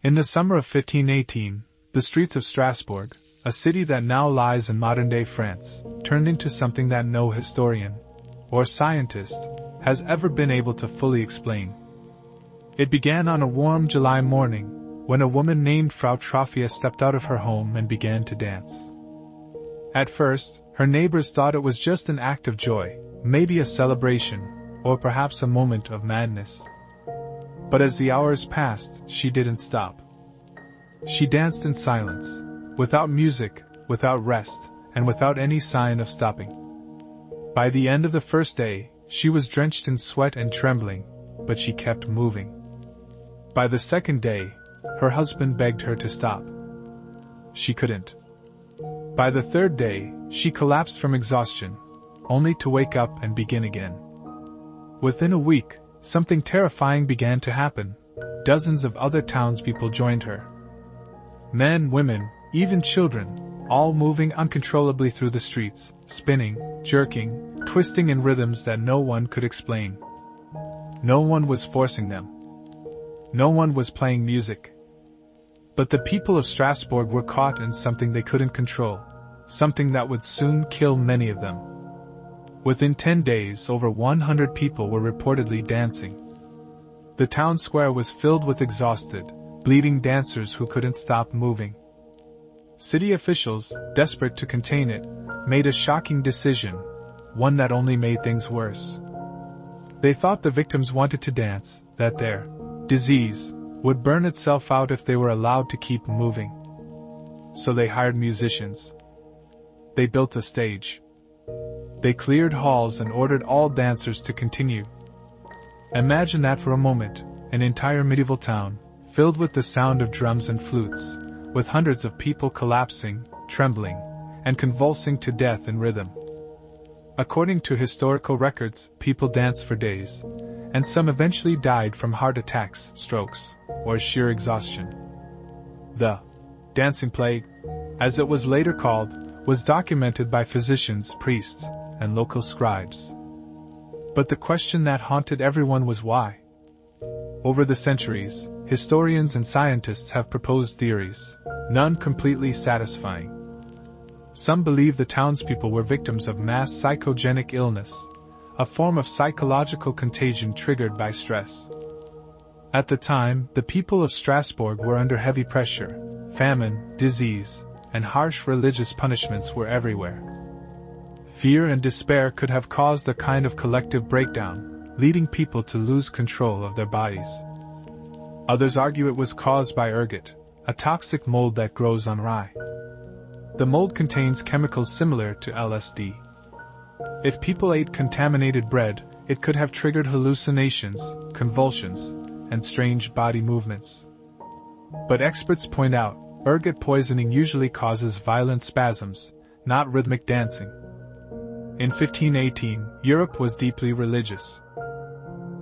In the summer of 1518, the streets of Strasbourg, a city that now lies in modern-day France, turned into something that no historian or scientist has ever been able to fully explain. It began on a warm July morning, when a woman named Frau Troffea stepped out of her home and began to dance. At first, her neighbors thought it was just an act of joy, maybe a celebration, or perhaps a moment of madness. But as the hours passed, she didn't stop. She danced in silence, without music, without rest, and without any sign of stopping. By the end of the first day, she was drenched in sweat and trembling, but she kept moving. By the second day, her husband begged her to stop. She couldn't. By the third day, she collapsed from exhaustion, only to wake up and begin again. Within a week, something terrifying began to happen. Dozens of other townspeople joined her. Men, women, even children, all moving uncontrollably through the streets, spinning, jerking, twisting in rhythms that no one could explain. No one was forcing them. No one was playing music. But the people of Strasbourg were caught in something they couldn't control, something that would soon kill many of them. Within 10 days, over 100 people were reportedly dancing. The town square was filled with exhausted, bleeding dancers who couldn't stop moving. City officials, desperate to contain it, made a shocking decision, one that only made things worse. They thought the victims wanted to dance, that their disease would burn itself out if they were allowed to keep moving. So they hired musicians. They built a stage. They cleared halls and ordered all dancers to continue. Imagine that for a moment, an entire medieval town, filled with the sound of drums and flutes, with hundreds of people collapsing, trembling, and convulsing to death in rhythm. According to historical records, people danced for days, and some eventually died from heart attacks, strokes, or sheer exhaustion. The dancing plague, as it was later called, was documented by physicians, priests, and local scribes. But the question that haunted everyone was why. Over the centuries, historians and scientists have proposed theories, none completely satisfying. Some believe the townspeople were victims of mass psychogenic illness, a form of psychological contagion triggered by stress. At the time, the people of Strasbourg were under heavy pressure. Famine, disease, and harsh religious punishments were everywhere. Fear and despair could have caused a kind of collective breakdown, leading people to lose control of their bodies. Others argue it was caused by ergot, a toxic mold that grows on rye. The mold contains chemicals similar to LSD. If people ate contaminated bread, it could have triggered hallucinations, convulsions, and strange body movements. But experts point out, ergot poisoning usually causes violent spasms, not rhythmic dancing. In 1518, Europe was deeply religious.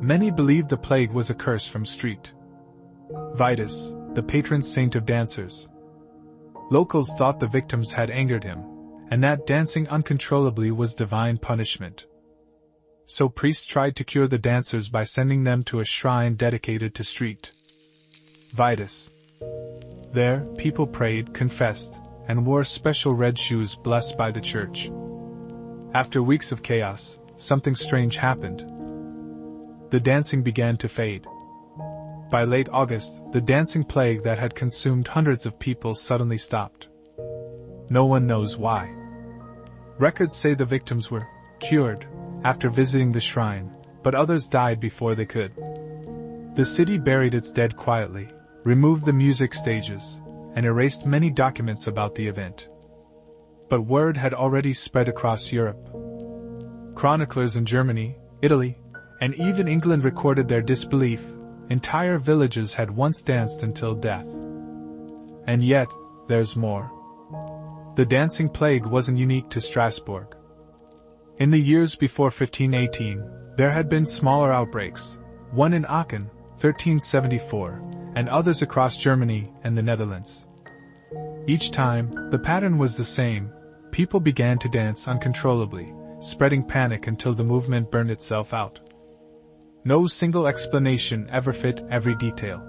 Many believed the plague was a curse from St. Vitus, the patron saint of dancers. Locals thought the victims had angered him, and that dancing uncontrollably was divine punishment. So priests tried to cure the dancers by sending them to a shrine dedicated to St. Vitus. There, people prayed, confessed, and wore special red shoes blessed by the church. After weeks of chaos, something strange happened. The dancing began to fade. By late August, the dancing plague that had consumed hundreds of people suddenly stopped. No one knows why. Records say the victims were cured after visiting the shrine, but others died before they could. The city buried its dead quietly, removed the music stages, and erased many documents about the event. But word had already spread across Europe. Chroniclers in Germany, Italy, and even England recorded their disbelief. Entire villages had once danced until death. And yet, there's more. The dancing plague wasn't unique to Strasbourg. In the years before 1518, there had been smaller outbreaks, one in Aachen, 1374, and others across Germany and the Netherlands. Each time, the pattern was the same. People began to dance uncontrollably, spreading panic until the movement burned itself out. No single explanation ever fit every detail.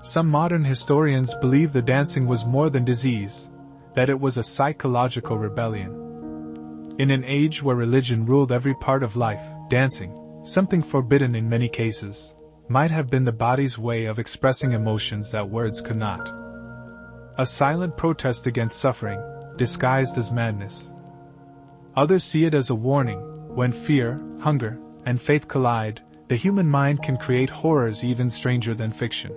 Some modern historians believe the dancing was more than disease, that it was a psychological rebellion. In an age where religion ruled every part of life, dancing, something forbidden in many cases, might have been the body's way of expressing emotions that words could not. A silent protest against suffering, disguised as madness. Others see it as a warning: when fear, hunger, and faith collide, the human mind can create horrors even stranger than fiction.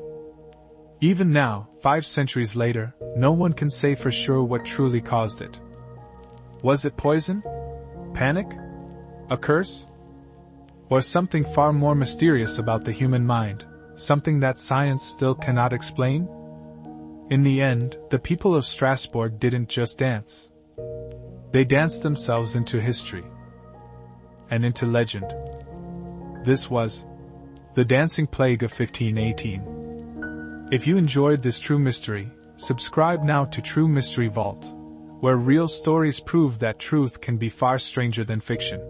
Even now, 5 centuries later, no one can say for sure what truly caused it. Was it poison? Panic? A curse? Or something far more mysterious about the human mind, something that science still cannot explain? In the end, the people of Strasbourg didn't just dance. They danced themselves into history. And into legend. This was the Dancing Plague of 1518. If you enjoyed this true mystery, subscribe now to True Mystery Vault, where real stories prove that truth can be far stranger than fiction.